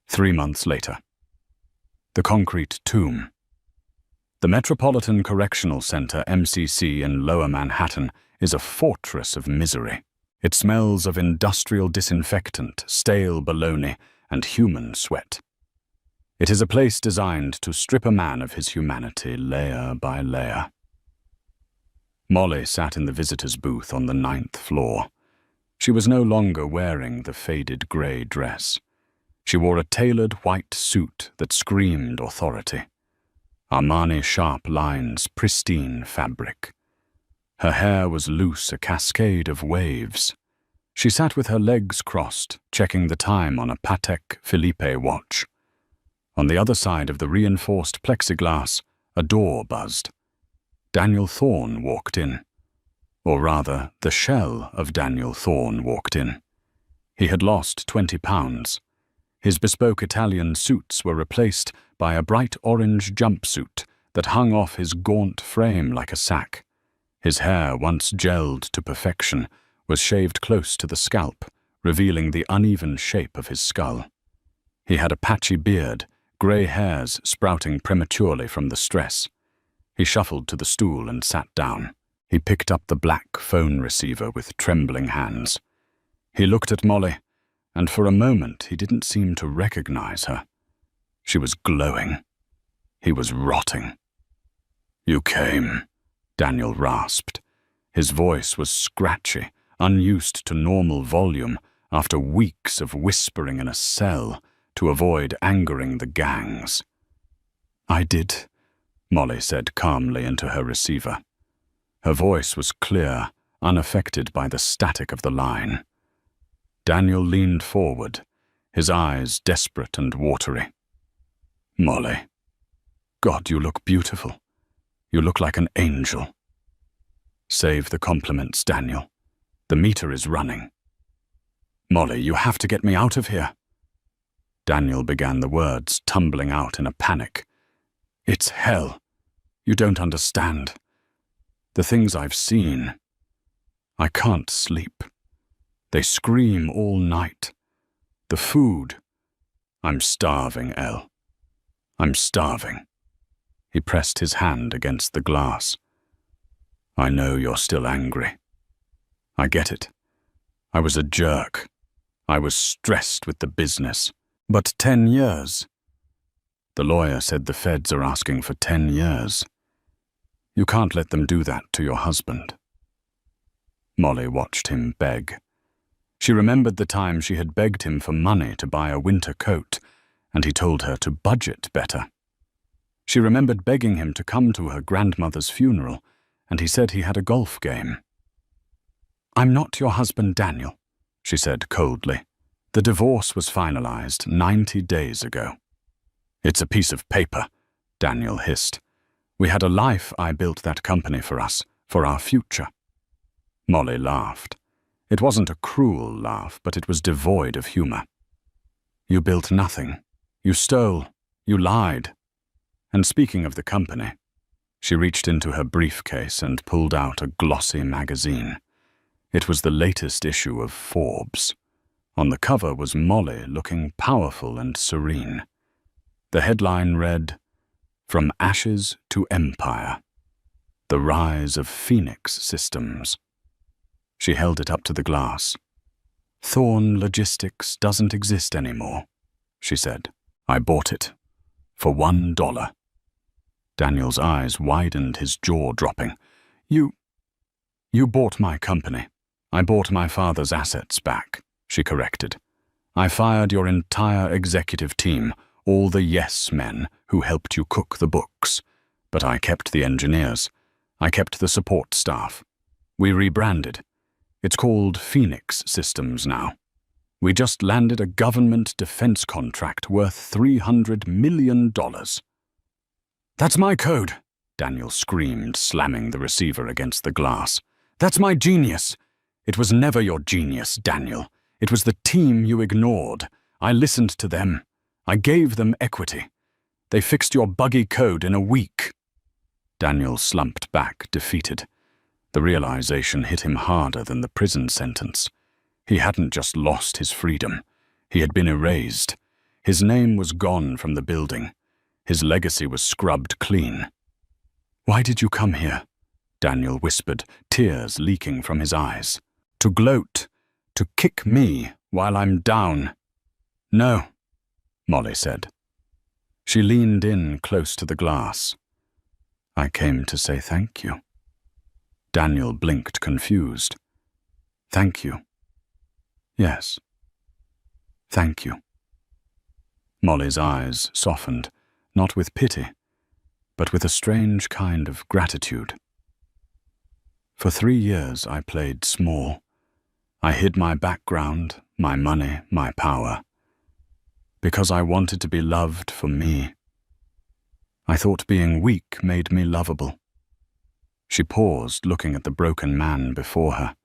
3 months later. The concrete tomb. The Metropolitan Correctional Center, MCC, in Lower Manhattan is a fortress of misery. It smells of industrial disinfectant, stale bologna, and human sweat. It is a place designed to strip a man of his humanity layer by layer. Molly sat in the visitor's booth on the 9th floor. She was no longer wearing the faded grey dress. She wore a tailored white suit that screamed authority. Armani sharp lines, pristine fabric. Her hair was loose, a cascade of waves. She sat with her legs crossed, checking the time on a Patek Philippe watch. On the other side of the reinforced plexiglass, a door buzzed. Daniel Thorne walked in. Or rather, the shell of Daniel Thorne walked in. He had lost 20 pounds. His bespoke Italian suits were replaced by a bright orange jumpsuit that hung off his gaunt frame like a sack. His hair, once gelled to perfection, was shaved close to the scalp, revealing the uneven shape of his skull. He had a patchy beard, grey hairs sprouting prematurely from the stress. He shuffled to the stool and sat down. He picked up the black phone receiver with trembling hands. He looked at Molly, and for a moment he didn't seem to recognize her. She was glowing. He was rotting. "You came," Daniel rasped. His voice was scratchy, unused to normal volume after weeks of whispering in a cell to avoid angering the gangs. "I did," Molly said calmly into her receiver. Her voice was clear, unaffected by the static of the line. Daniel leaned forward, his eyes desperate and watery. "Molly, God, you look beautiful. You look like an angel." "Save the compliments, Daniel. The meter is running." "Molly, you have to get me out of here." Daniel began the words, tumbling out in a panic. "It's hell. You don't understand. The things I've seen. I can't sleep. They scream all night. The food. I'm starving, Elle. I'm starving." He pressed his hand against the glass. "I know you're still angry. I get it. I was a jerk. I was stressed with the business. But 10 years. The lawyer said the feds are asking for 10 years. You can't let them do that to your husband." Molly watched him beg. She remembered the time she had begged him for money to buy a winter coat, and he told her to budget better. She remembered begging him to come to her grandmother's funeral, and he said he had a golf game. "I'm not your husband, Daniel," she said coldly. "The divorce was finalized 90 days ago." "It's a piece of paper," Daniel hissed. "We had a life. I built that company for us, for our future." Molly laughed. It wasn't a cruel laugh, but it was devoid of humor. "You built nothing. You stole. You lied. And speaking of the company," she reached into her briefcase and pulled out a glossy magazine. It was the latest issue of Forbes. On the cover was Molly looking powerful and serene. The headline read, "From Ashes to Empire. The Rise of Phoenix Systems." She held it up to the glass. "Thorn Logistics doesn't exist anymore," she said. "I bought it. For $1. Daniel's eyes widened, his jaw dropping. You bought my company. I bought my father's assets back," she corrected. "I fired your entire executive team, all the yes men who helped you cook the books. But I kept the engineers. I kept the support staff. We rebranded. It's called Phoenix Systems now. We just landed a government defense contract worth $300 million. "That's my code," Daniel screamed, slamming the receiver against the glass. "That's my genius. It was never your genius, Daniel. It was the team you ignored. I listened to them. I gave them equity. They fixed your buggy code in a week." Daniel slumped back, defeated. The realization hit him harder than the prison sentence. He hadn't just lost his freedom. He had been erased. His name was gone from the building. His legacy was scrubbed clean. "Why did you come here?" Daniel whispered, tears leaking from his eyes. "To gloat, to kick me while I'm down." "No," Molly said. She leaned in close to the glass. "I came to say thank you." Daniel blinked, confused. "Thank you." "Yes. Thank you." Molly's eyes softened, not with pity, but with a strange kind of gratitude. "For 3 years I played small. I hid my background, my money, my power, because I wanted to be loved for me. I thought being weak made me lovable." She paused, looking at the broken man before her.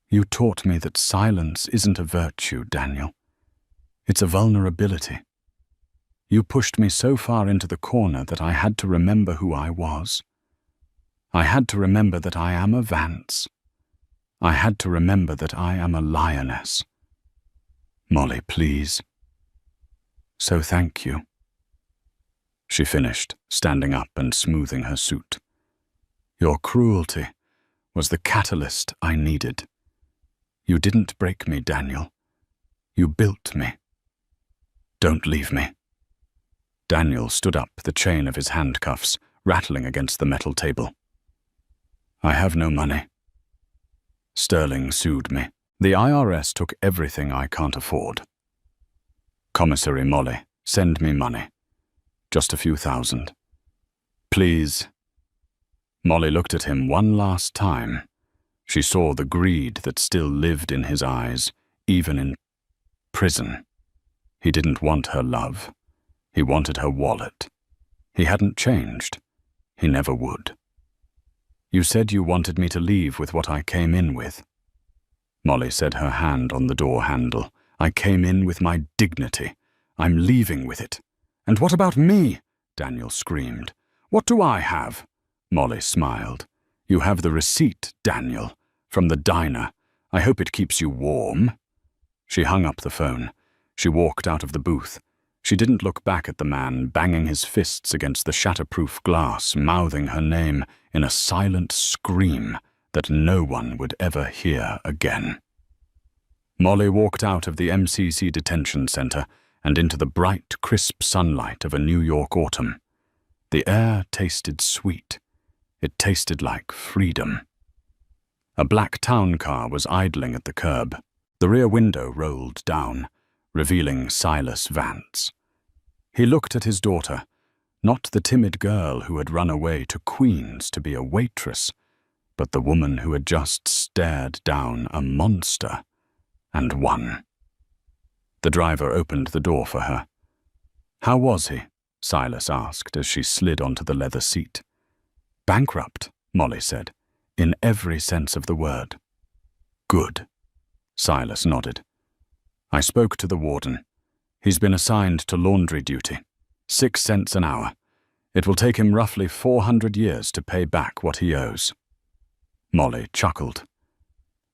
"You taught me that silence isn't a virtue, Daniel. It's a vulnerability. You pushed me so far into the corner that I had to remember who I was. I had to remember that I am a Vance. I had to remember that I am a lioness. Molly, please. So thank you." She finished, standing up and smoothing her suit. "Your cruelty was the catalyst I needed. You didn't break me, Daniel. You built me. Don't leave me." Daniel stood up, the chain of his handcuffs rattling against the metal table. "I have no money. Sterling sued me. The IRS took everything I can't afford. Commissary Molly, send me money. Just a few thousand. Please." Molly looked at him one last time. She saw the greed that still lived in his eyes, even in prison. He didn't want her love. He wanted her wallet. He hadn't changed. He never would. "You said you wanted me to leave with what I came in with." Molly set her hand on the door handle. "I came in with my dignity. I'm leaving with it." "And what about me?" Daniel screamed. "What do I have?" Molly smiled. "You have the receipt, Daniel, from the diner. I hope it keeps you warm." She hung up the phone. She walked out of the booth. She didn't look back at the man, banging his fists against the shatterproof glass, mouthing her name in a silent scream that no one would ever hear again. Molly walked out of the MCC detention center and into the bright, crisp sunlight of a New York autumn. The air tasted sweet. It tasted like freedom. A black town car was idling at the curb. The rear window rolled down, revealing Silas Vance. He looked at his daughter, not the timid girl who had run away to Queens to be a waitress, but the woman who had just stared down a monster and won. The driver opened the door for her. "How was he?" Silas asked as she slid onto the leather seat. "Bankrupt," Molly said, "in every sense of the word." "Good." Silas nodded. "I spoke to the warden. He's been assigned to laundry duty. 6 cents an hour. It will take him roughly 400 years to pay back what he owes." Molly chuckled.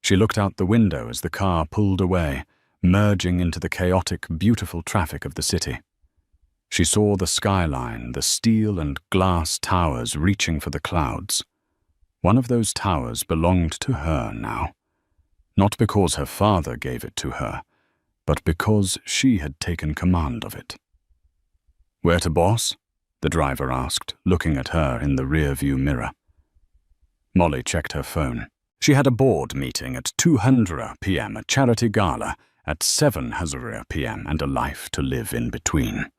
She looked out the window as the car pulled away, merging into the chaotic, beautiful traffic of the city. She saw the skyline, the steel and glass towers reaching for the clouds. One of those towers belonged to her now. Not because her father gave it to her, but because she had taken command of it. "Where to, boss?" the driver asked, looking at her in the rear-view mirror. Molly checked her phone. She had a board meeting at 2:00 p.m., a charity gala at 7:00 p.m., and a life to live in between.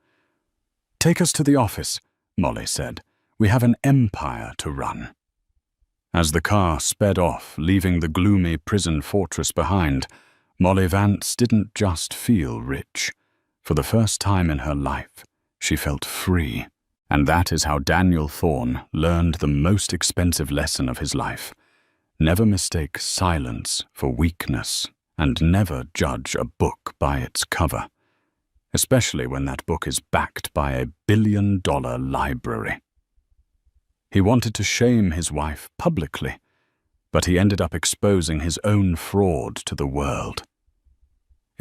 "Take us to the office," Molly said. "We have an empire to run." As the car sped off, leaving the gloomy prison fortress behind, Molly Vance didn't just feel rich. For the first time in her life, she felt free. And that is how Daniel Thorne learned the most expensive lesson of his life. Never mistake silence for weakness, and never judge a book by its cover, especially when that book is backed by a billion-dollar library. He wanted to shame his wife publicly, but he ended up exposing his own fraud to the world.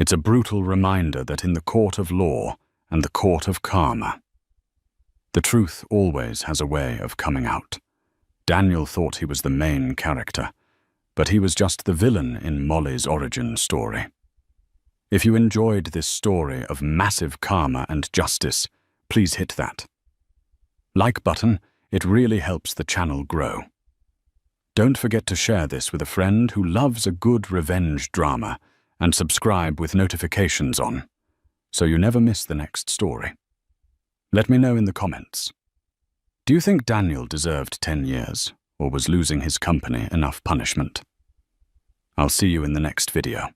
It's a brutal reminder that in the court of law and the court of karma, the truth always has a way of coming out. Daniel thought he was the main character, but he was just the villain in Molly's origin story. If you enjoyed this story of massive karma and justice, please hit that like button. It really helps the channel grow. Don't forget to share this with a friend who loves a good revenge drama, and subscribe with notifications on, so you never miss the next story. Let me know in the comments. Do you think Daniel deserved 10 years, or was losing his company enough punishment? I'll see you in the next video.